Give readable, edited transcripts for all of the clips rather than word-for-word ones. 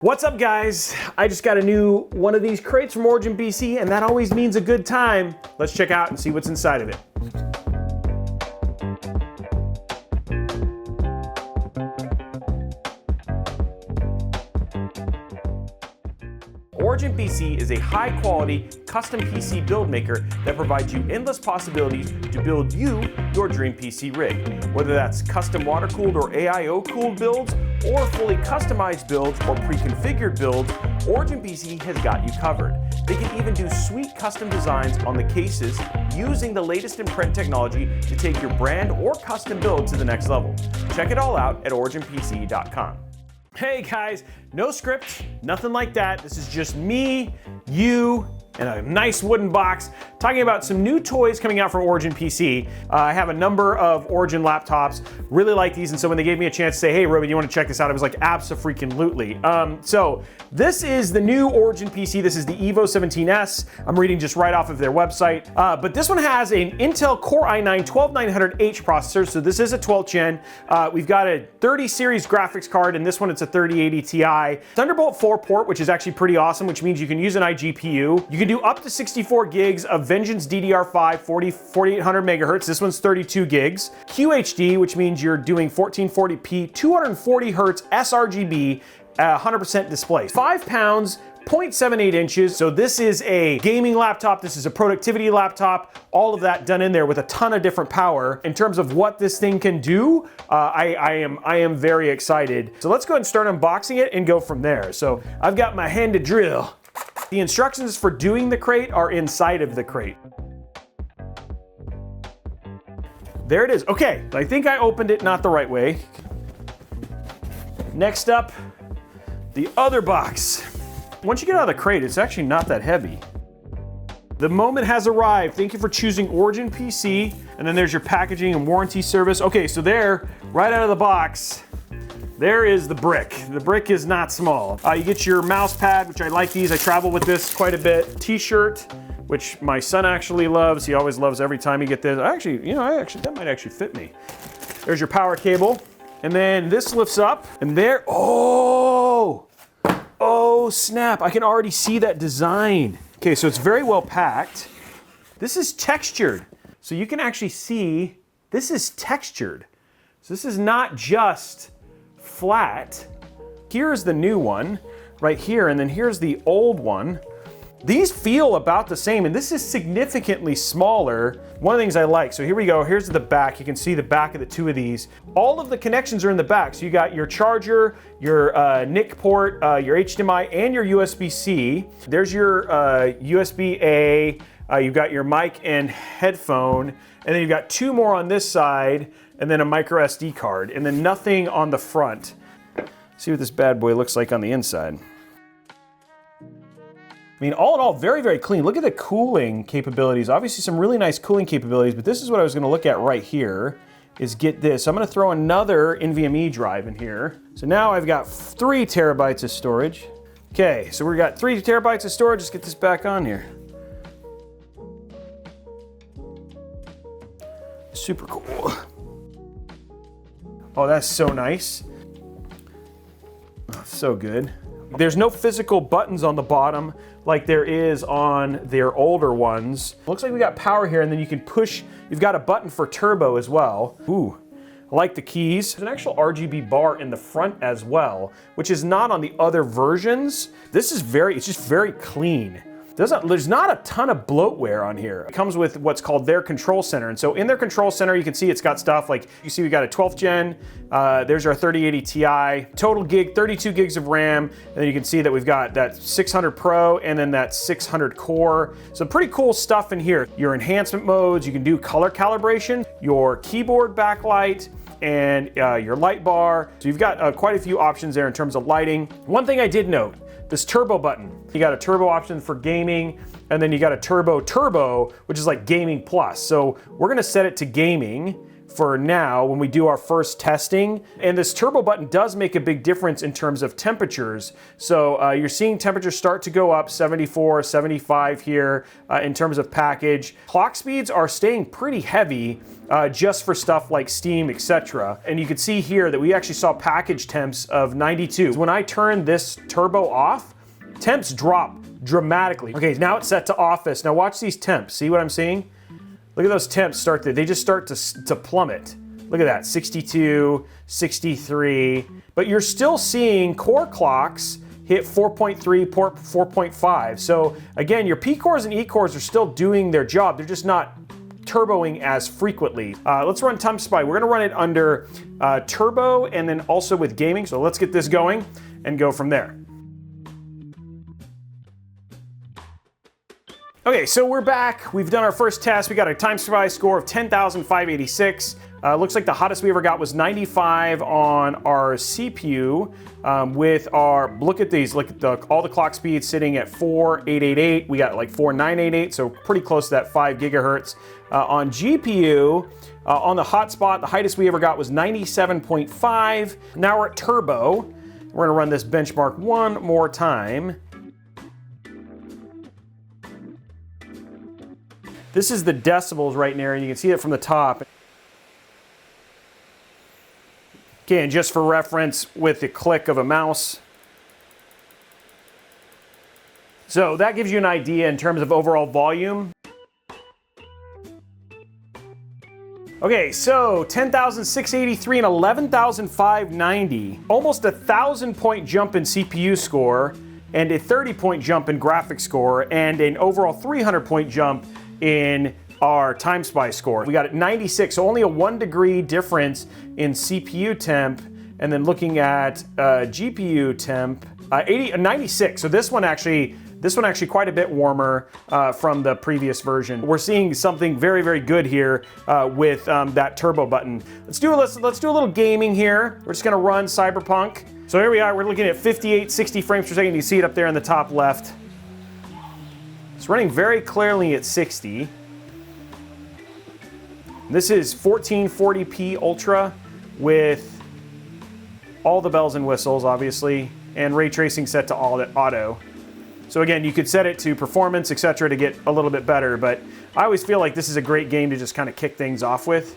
What's up, guys? I just got a new one of these crates from Origin PC, and that always means a good time. Let's check out and see what's inside of it. Origin PC is a high-quality, custom PC build maker that provides you endless possibilities to build you your dream PC rig. Whether that's custom water-cooled or AIO-cooled builds, or fully customized builds or pre-configured builds, Origin PC has got you covered. They can even do sweet custom designs on the cases using the latest in print technology to take your brand or custom build to the next level. Check it all out at originpc.com. Hey guys, no script, nothing like that. This is just me, you, and a nice wooden box talking about some new toys coming out from Origin PC. I have a number of Origin laptops, really like these, and so when they gave me a chance to say, hey Robey, you want to check this out? I was like, abso-freaking-lutely. So this is the new Origin PC. This is the EVO17-S. I'm reading just right off of their website. But this one has an Intel Core i9-12900H processor, so this is a 12th gen. We've got a 30 series graphics card, and this one it's a 3080 Ti. Thunderbolt 4 port, which is actually pretty awesome, which means you can use an iGPU. You can do up to 64 gigs of Vengeance DDR5 4800 megahertz. This one's 32 gigs. QHD, which means you're doing 1440p, 240 hertz sRGB, 100% display. 5 pounds, 0.78 inches. So this is a gaming laptop. This is a productivity laptop. All of that done in there with a ton of different power. In terms of what this thing can do, I am very excited. So let's go ahead and start unboxing it and go from there. So I've got my hand to drill. The instructions for doing the crate are inside of the crate. There it is. Okay, I think I opened it not the right way. Next up, the other box. Once you get out of the crate, it's actually not that heavy. The moment has arrived. Thank you for choosing Origin PC. And then there's your packaging and warranty service. Okay, so there, right out of the box, there is the brick. The brick is not small. You get your mouse pad, which I like these. I travel with this quite a bit. T-shirt, which my son actually loves. He always loves every time he gets this. That might actually fit me. There's your power cable. And then this lifts up and there, oh snap, I can already see that design. Okay, so it's very well packed. This is textured. So you can actually see, this is textured. So this is not just flat. Here's the new one right here, and then here's the old one. These feel about the same, and this is significantly smaller. One of the things I like, so here we go, here's the back. You can see the back of the two of these. All of the connections are in the back. So you got your charger, your NIC port, your HDMI, and your USB-C. There's your USB-A, you've got your mic and headphone, and then you've got two more on this side, and then a micro SD card, and then nothing on the front. See what this bad boy looks like on the inside. I mean, all in all, very, very clean. Look at the cooling capabilities. Obviously some really nice cooling capabilities, but this is what I was gonna look at right here, is get this. I'm gonna throw another NVMe drive in here. So now I've got 3 terabytes of storage. Okay, so we've got 3 terabytes of storage. Let's get this back on here. Super cool. Oh, that's so nice. Oh, so good. There's no physical buttons on the bottom like there is on their older ones. Looks like we got power here, and then you can push, you've got a button for turbo as well. Ooh, I like the keys. There's an actual RGB bar in the front as well, which is not on the other versions. This is it's just very clean. There's not a ton of bloatware on here. It comes with what's called their control center. And so in their control center, you can see it's got stuff like, you see we got a 12th gen, there's our 3080 Ti, total gig, 32 gigs of RAM. And then you can see that we've got that 600 Pro and then that 600 core. So pretty cool stuff in here. Your enhancement modes, you can do color calibration, your keyboard backlight, and your light bar. So you've got quite a few options there in terms of lighting. One thing I did note, this turbo button. You got a turbo option for gaming, and then you got a turbo, which is like gaming plus. So we're gonna set it to gaming for now when we do our first testing. And this turbo button does make a big difference in terms of temperatures. So you're seeing temperatures start to go up 74, 75 here in terms of package. Clock speeds are staying pretty heavy just for stuff like Steam, etc. And you can see here that we actually saw package temps of 92. When I turn this turbo off, temps drop dramatically. Okay, now it's set to office. Now watch these temps. See what I'm seeing? Look at those temps they just start to plummet. Look at that, 62, 63. But you're still seeing core clocks hit 4.3, 4.5. So again, your P cores and E cores are still doing their job. They're just not turboing as frequently. Let's run Timespy. We're gonna run it under turbo and then also with gaming. So let's get this going and go from there. Okay, so we're back. We've done our first test. We got a Timespy score of 10,586. Looks like the hottest we ever got was 95 on our CPU with our, look at these, look at all the clock speeds sitting at 4,888. We got like 4,988, so pretty close to that 5 gigahertz. On GPU, on the hotspot, the highest we ever got was 97.5. Now we're at turbo. We're gonna run this benchmark one more time. This is the decibels right there, and you can see it from the top. Okay, and just for reference, with the click of a mouse. So that gives you an idea in terms of overall volume. Okay, so 10,683 and 11,590. Almost a 1,000-point jump in CPU score, and a 30-point jump in graphics score, and an overall 300-point jump in our Timespy score. We got it 96, so only a 1 degree difference in CPU temp, and then looking at GPU temp, 96. So this one actually quite a bit warmer from the previous version. We're seeing something very, very good here with that turbo button. Let's do a little gaming here. We're just gonna run Cyberpunk. So here we are, we're looking at 58, 60 frames per second. You see it up there in the top left. It's running very clearly at 60. This is 1440p Ultra with all the bells and whistles, obviously, and ray tracing set to auto. So again, you could set it to performance, etc., to get a little bit better, but I always feel like this is a great game to just kind of kick things off with.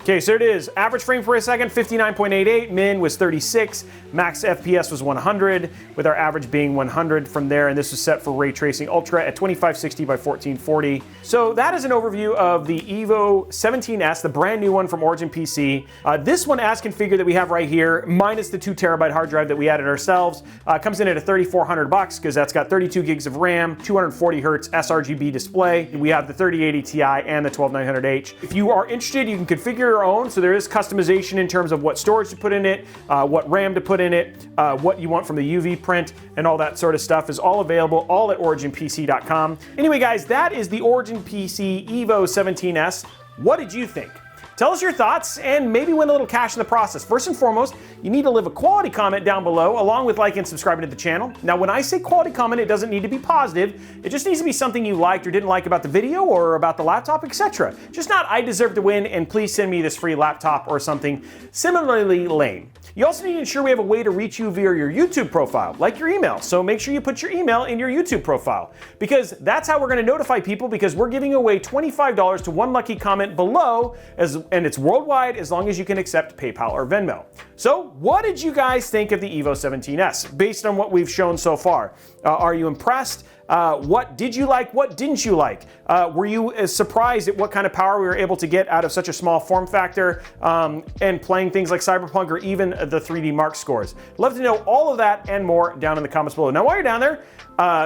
Okay, so it is. Average frame per second, 59.88. Min was 36. Max FPS was 100, with our average being 100 from there. And this was set for Ray Tracing Ultra at 2560 by 1440. So that is an overview of the EVO17-S, the brand new one from Origin PC. This one, as configured, that we have right here, minus the 2 terabyte hard drive that we added ourselves, comes in at a $3,400 because that's got 32 gigs of RAM, 240 hertz sRGB display. We have the 3080 Ti and the 12900H. If you are interested, you can configure your own, so there is customization in terms of what storage to put in it, what RAM to put in it, what you want from the UV print, and all that sort of stuff is all available, all at originpc.com. Anyway, guys, that is the Origin PC EVO17-S. What did you think? Tell us your thoughts and maybe win a little cash in the process. First and foremost, you need to leave a quality comment down below along with liking and subscribing to the channel. Now, when I say quality comment, it doesn't need to be positive. It just needs to be something you liked or didn't like about the video or about the laptop, etc. Just not, I deserve to win and please send me this free laptop or something similarly lame. You also need to ensure we have a way to reach you via your YouTube profile, like your email. So make sure you put your email in your YouTube profile because that's how we're going to notify people, because we're giving away $25 to one lucky comment below, and it's worldwide as long as you can accept PayPal or Venmo. So what did you guys think of the EVO17-S based on what we've shown so far? Are you impressed? What did you like? What didn't you like? Were you as surprised at what kind of power we were able to get out of such a small form factor and playing things like Cyberpunk or even the 3D Mark scores? Love to know all of that and more down in the comments below. Now, while you're down there,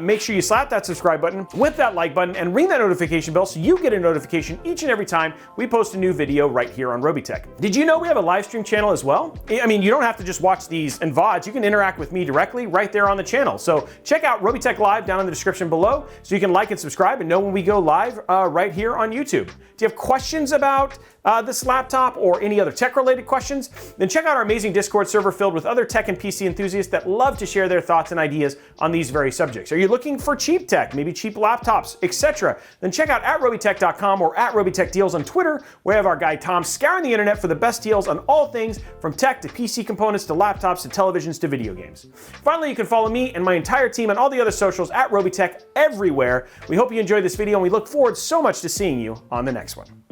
make sure you slap that subscribe button with that like button and ring that notification bell so you get a notification each and every time we post a new video right here on Robeytech. Did you know we have a live stream channel as well? I mean, you don't have to just watch these in VODs. You can interact with me directly right there on the channel. So check out Robeytech Live down in the description description below so you can like and subscribe and know when we go live right here on YouTube. Do you have questions about this laptop or any other tech-related questions? Then check out our amazing Discord server filled with other tech and PC enthusiasts that love to share their thoughts and ideas on these very subjects. Are you looking for cheap tech, maybe cheap laptops, etc.? Then check out @Robeytech.com or @Robeytech Deals on Twitter, where we have our guy Tom scouring the internet for the best deals on all things from tech to PC components to laptops to televisions to video games. Finally, you can follow me and my entire team on all the other socials @Robeytech everywhere. We hope you enjoyed this video and we look forward so much to seeing you on the next one.